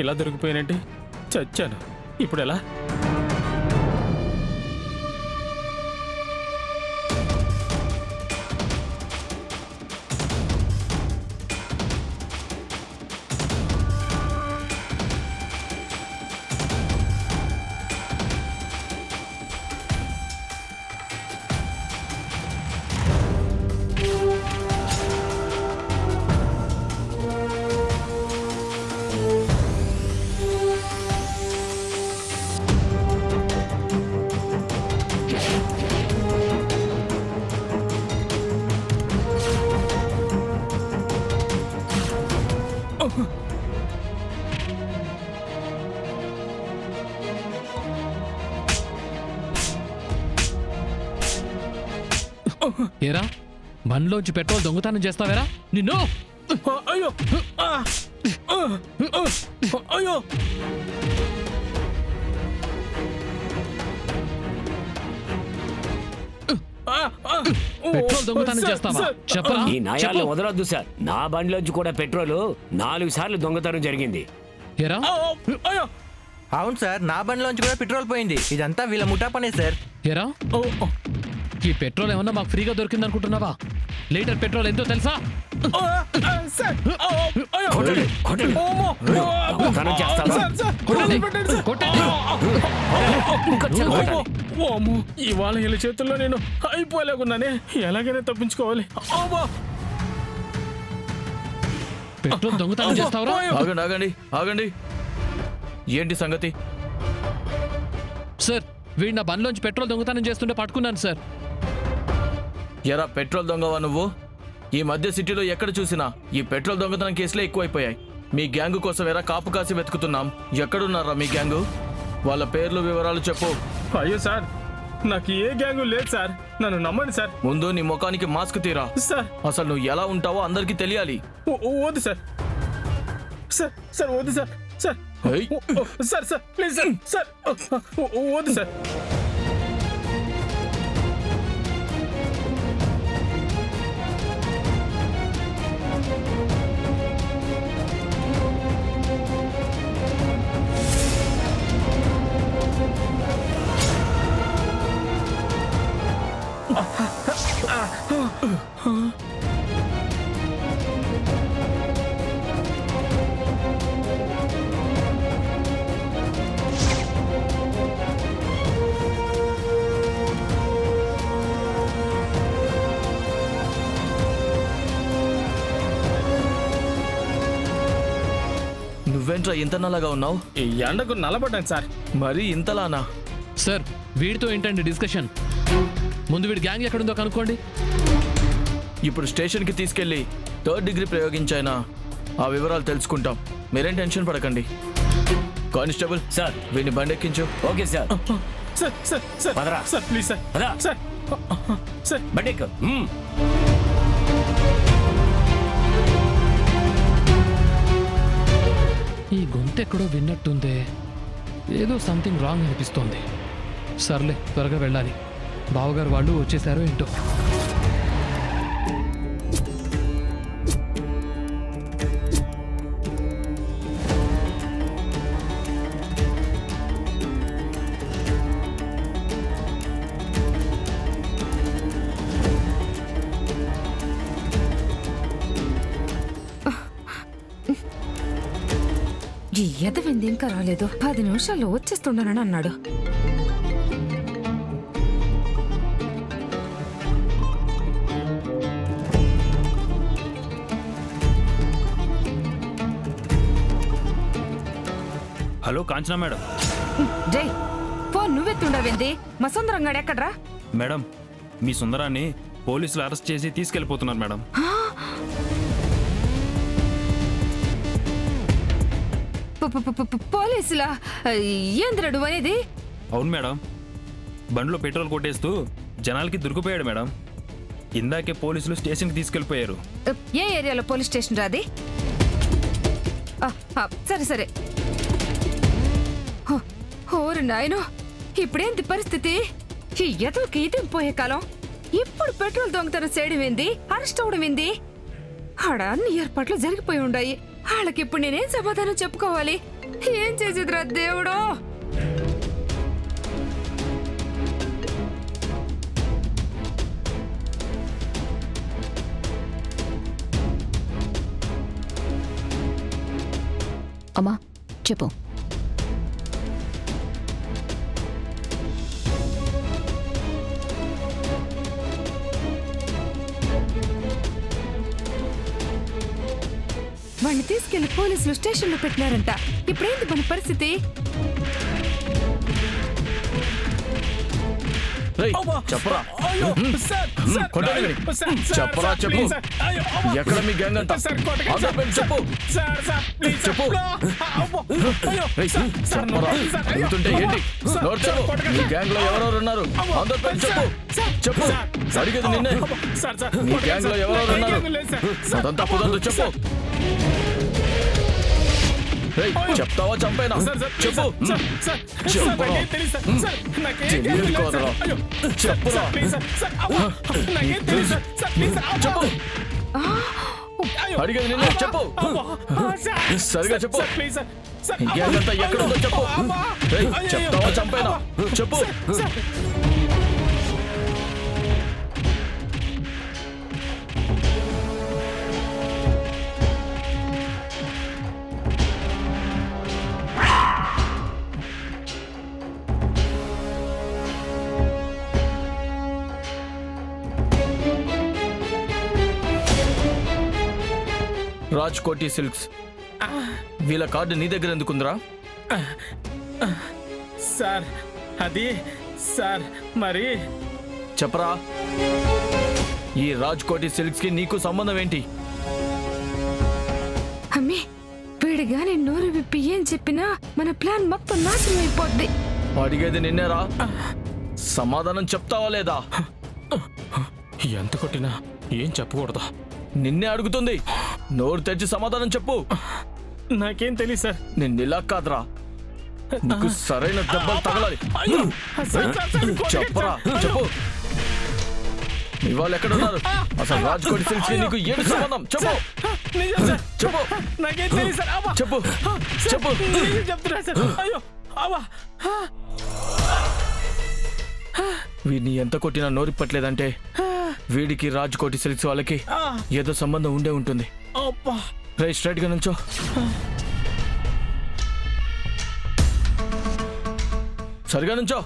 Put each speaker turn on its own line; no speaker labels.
ఇలా దొరికిపోయానంటే చచ్చాను. ఇప్పుడు ఎలా?
ఏరా బండ్లోంచి పెట్రోల్ దొంగతనం చేస్తావేరా నిన్ను?
అయ్యో అయ్యో
పెట్రోల్ దొంగతనం చేస్తావా? చెప్పరా.
ఈ నాయాలను వదలొద్దు సార్. నా బండిలోంచి కూడా పెట్రోల్ 4 సార్లు దొంగతనం జరిగింది.
ఏరా
అయ్యో
అవును సార్, నా బండిలోంచి కూడా పెట్రోల్ పోయింది. ఇదంతా వీళ్ళ ముఠా పనే సార్.
ఏరా ఈ పెట్రోల్ ఏమన్నా మాకు ఫ్రీగా దొరికింది అనుకుంటున్నావా? లీటర్ పెట్రోల్ ఎంతో తెలుసా?
కొట్టండి, కొట్టండి. దొంగతనం చేస్తావా?
ఇవాళ వీళ్ళ చేతుల్లో నేను అయిపోలేకున్నానే. ఎలాగైనా తప్పించుకోవాలి.
పెట్రోల్ దొంగతనం చేస్తావరా?
ఆగండి ఆగండి ఆగండి, ఏంటి సంగతి?
సార్ వీడు నా బండ్లోంచి పెట్రోల్ దొంగతనం చేస్తుంటే పట్టుకున్నాను సార్.
ఎరా పెట్రోల్ దొంగవా నువ్వు? ఈ మధ్య సిటీలో ఎక్కడ చూసినా ఈ పెట్రోల్ దొంగతనం కేసులే ఎక్కువైపోయాయి. మీ గ్యాంగు కోసం ఎరా కాపు కాసి వెతుకుతున్నాం. ఎక్కడున్నారా మీ గ్యాంగు? వాళ్ళ పేర్లు వివరాలు చెప్పు.
అయ్యో సార్, నాకు ఏ గ్యాంగు లేదు సార్. నన్ను నమ్మండి సార్.
ముందు నీ ముఖానికి మాస్క్ తీరా.
సార్
అసలు నువ్వు ఎలా ఉంటావో అందరికీ తెలియాలి.
వద్దు సార్. సార్ సార్ వద్దు సార్. సార్
ఏయ్.
Sir sir please sir. Sir వద్దు సార్.
నువ్వేంట్రా ఇంత నల్లగా ఉన్నావు?
ఈ ఎండకు నల్లబడ్డాను సార్.
మరి ఇంతలానా?
సార్ వీడితో ఏంటండి డిస్కషన్? ముందు వీడి గ్యాంగ్ ఎక్కడుందో కనుక్కోండి.
ఇప్పుడు స్టేషన్కి తీసుకెళ్ళి 3rd డిగ్రీ ప్రయోగించాయినా ఆ వివరాలు తెలుసుకుంటాం. మీరేం టెన్షన్ పడకండి. కానిస్టేబుల్
సార్
వీడిని బండెక్కించు.
Okay sir.
Sir sir sir
పదరా.
Sir please sir.
పద.
సార్ సార్
బండెక్కు.
ఈ గొంతెక్కడో విన్నట్టుందే. ఏదో సంథింగ్ రాంగ్ అనిపిస్తోంది. సర్లే త్వరగా వెళ్ళాలి. బావగారు వాళ్ళు వచ్చేసారో ఏంటో.
ఈ ఎదవింది ఇంకా రాలేదు. 10 నిమిషాల్లో వచ్చేస్తుండనని అన్నాడు.
Hello Kanchana madam.
జై ఫోన్ నువ్వెత్తుండవింది. మా సుందరంగాడు ఎక్కడ్రా?
మేడం మీ సుందరాన్ని పోలీసులు అరెస్ట్ చేసి తీసుకెళ్లిపోతున్నారు మేడం.
పోలీసులా? ఏంద్రడు అనేది?
అవును మేడం, బండిలో పెట్రోల్ కొట్టేస్తూ జనాలకి దొరికిపోయాడు మేడం. ఇందాకే పోలీసులు స్టేషన్కి తీసుకెళ్లిపోయారు.
ఏ ఏరియాలో పోలీస్ స్టేషన్ రాది? సరే సరే. ఓరు నాయనో, ఇప్పుడేంటి పరిస్థితి? ఈ ఎదవకి ఇదేం పోయే కాలం. ఇప్పుడు పెట్రోల్ దొంగతనం చేయడం ఏంది, అరెస్ట్ అవడం ఏంది? ఆడ అన్ని ఏర్పాట్లు జరిగిపోయి ఉండాయి. వాళ్ళకి ఇప్పుడు నేనేం సమాధానం చెప్పుకోవాలి? ఏం చేసేదిరా దేవుడు?
అమ్మా చెప్పు.
వాడిని తీసుకెళ్లి పోలీసులు స్టేషన్లో పెట్టినారంట. ఇప్పుడేంటి మన పరిస్థితి?
రేయ్, చెప్పరా
అయ్యో సార్ సార్
కొట్టండి వీడిని.
సార్, సార్,
చెప్పరా,
సార్,
చెప్పు.
Please sir. అయ్యో, అమ్మా.
ఎక్కడ మీ గ్యాంగ్ అంతా?
సార్, కొట్టకండి
అందరి
సార్.
పేర్లు చెప్పు.
Sir sir please sir.
చెప్పు.
అమ్మో, అయ్యో,
రేయ్,
సార్, సార్,
చెప్పరా.
Please sir. అయ్యో,
అడుగుతుంటే ఏంటి?
సార్,
నోరు
సార్,
చెప్పు.
కొట్టకండి.
మీ గ్యాంగ్ లో ఎవరెవరు ఉన్నారు?
అమ్మో,
అందరి పేర్లు
సార్,
చెప్పు.
సార్,
చెప్పు.
Sir, sir.
అడిగేది నిన్నే.
అమ్మో, సార్, సార్,
మీ
కొట్టకండి
గ్యాంగ్ లో
సార్.
ఎవరెవరు
ఏ
ఉన్నారు?
గ్యాంగ్ లేదు సార్. సార్,
అదంతా
అమ్మో,
కుదరదు, చెప్పు.
సార్.
రేయ్, చెప్తావా చంపేనా?
సార్, సార్, ప్లీజ్
చెప్పు.
సార్, సార్, సార్, సార్,
చెప్పరా.
నాకేం తెలీదు సార్. సార్, నాకేం
తెలియదు
తెలీదు సార్.
కదరా.
అయ్యో, సార్,
చెప్పురా.
Sir, please sir. సార్, అమ్మో, నాకేం తెలీదు సార్. Sir, please sir. అమ్మో.
చెప్పు.
అయ్యో.
అడిగేది నిన్నే. చెప్పు.
అమ్మో, సార్.
సరిగా చెప్పు.
Sir, please sir. సార్,
ఈ గ్యాంగ్ అంతా ఎక్కడుందో చెప్పు.
అమ్మో.
రేయ్,
అయ్యో,
చెప్తావా చంపేనా? చెప్పు.
సార్.
రాజ్ కోటి సిల్క్స్. వీళ్ళ కార్డు నీ దగ్గర ఎందుకుందిరా?
సార్ అది సార్ మరి
చెప్పరా. ఈ రాజ్ కోటి సిల్క్స్ కి నీకు సంబంధం ఏంటి?
అమ్మి, వీడిగాని నోరు విప్పి ఏం చెప్పినా మన ప్లాన్ మొత్తం నాశనం అయిపోద్ది.
అడిగేది నిన్నేరా. సమాధానం చెప్తావా లేదా?
ఎంత కొట్టినా ఏం చెప్పకూడదు.
నిన్నే అడుగుతుంది. నోరు తెచ్చి సమాధానం చెప్పు.
నాకేం తెలియదు సార్.
నిన్నిలా కాదురా, నీకు సరైన దెబ్బలు తగలాలి.
అయ్యో, సార్, సార్, సార్,
చెప్పరా, చెప్పు. మీ వాళ్ళు ఎక్కడున్నారు? అసలు రాజ్ కోటి సిల్క్స్ కి నీకు ఏంటి సంబంధం? చెప్పు.
నిజం సార్.
చెప్పు.
నాకేం తెలియదు సార్. అమ్మా.
చెప్పు.
సార్,
చెప్పు.
నిజం చెప్తున్నా సార్. అయ్యో, అమ్మా.
వీడిని ఎంత కొట్టినా నోరిప్పట్లేదంటే వీడికి రాజ్ కోటి సిల్క్స్ వాళ్ళకి ఏదో సంబంధం ఉండే ఉంటుంది.
అబ్బా.
రైట్, స్ట్రైట్ గా నుంచో. సరిగా నుంచో.